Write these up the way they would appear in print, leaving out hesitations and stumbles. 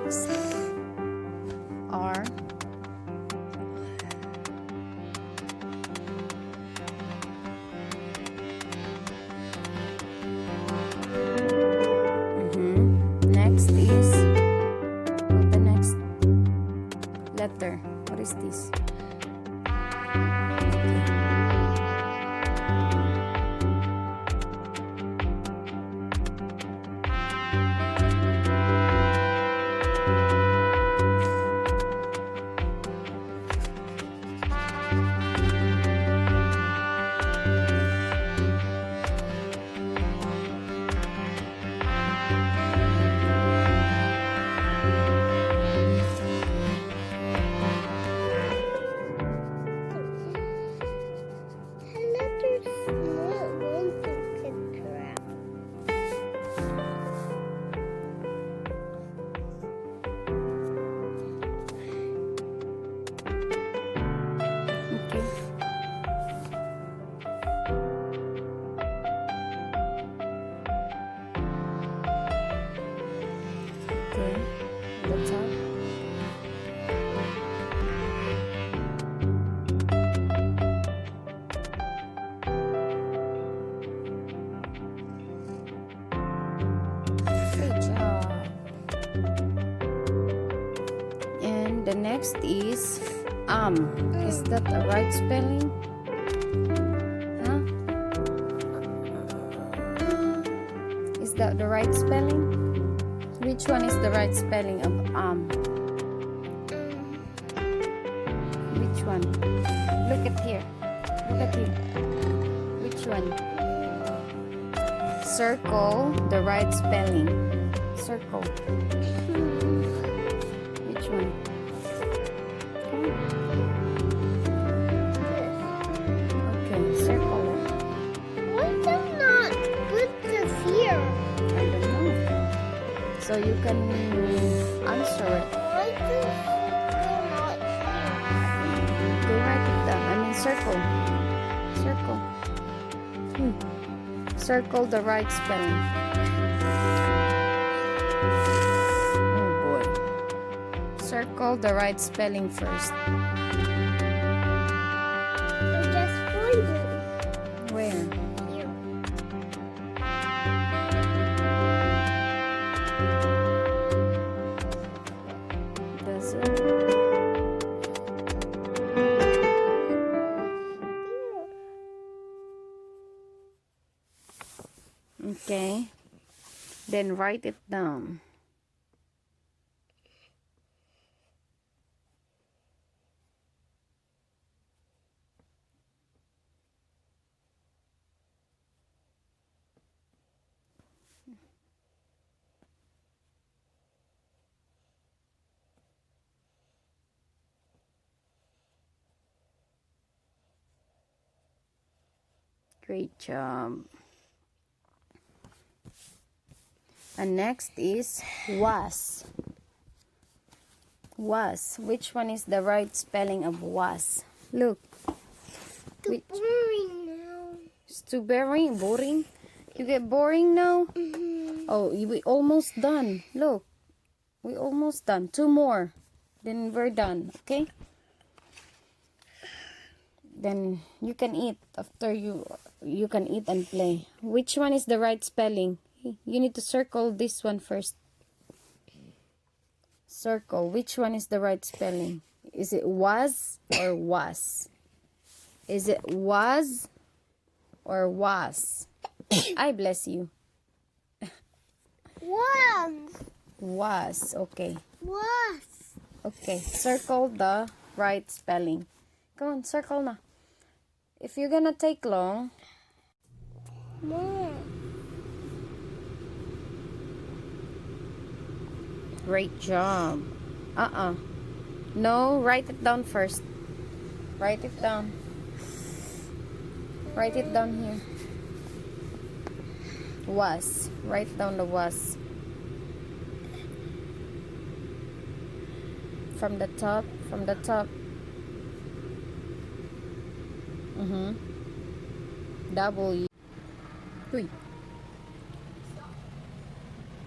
next? R. Next is, what the next letter? What is this? The top. Great job. And the next is Is that the right spelling? Huh? Is that the right spelling? Which one is the right spelling of Which one? Look at here. Look at here. Which one? Circle the right spelling. Circle. Which one? Okay, circle it. Why do not put this here? I don't know. So you can answer it. Why do not here? Go write it down. I mean circle. Circle. Circle the right spelling. Oh boy. Circle the right spelling first. I just find it Where? here. Does it? Okay. Then write it down. Great job. And next is was. Was. Which one is the right spelling of was? Look. Too Which? boring now. It's too boring. Boring? You get boring now? Oh, we almost done. Look. We almost done. Two more. Then we're done. Okay? Then you can eat. After you can eat and play. Which one is the right spelling? You need to circle this one first. Circle. Which one is the right spelling? Is it was or was? Is it was or was? I bless you. Was. Was. Okay. Was. Okay. Circle the right spelling. Come on, circle na. If you're gonna take long, Mom. great job. No, write it down first. Write it down. Write it down here. Was. Write down the was. From the top. From the top. W. Uy.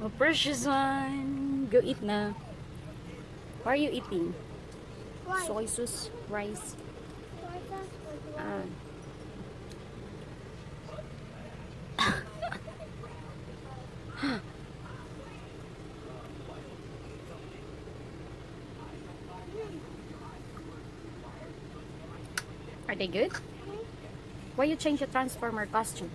Oh, precious one. Go eat na. What are you eating? Why? Soy sauce, rice. Why does it work? Ah. Are they good? Why you change the transformer costume?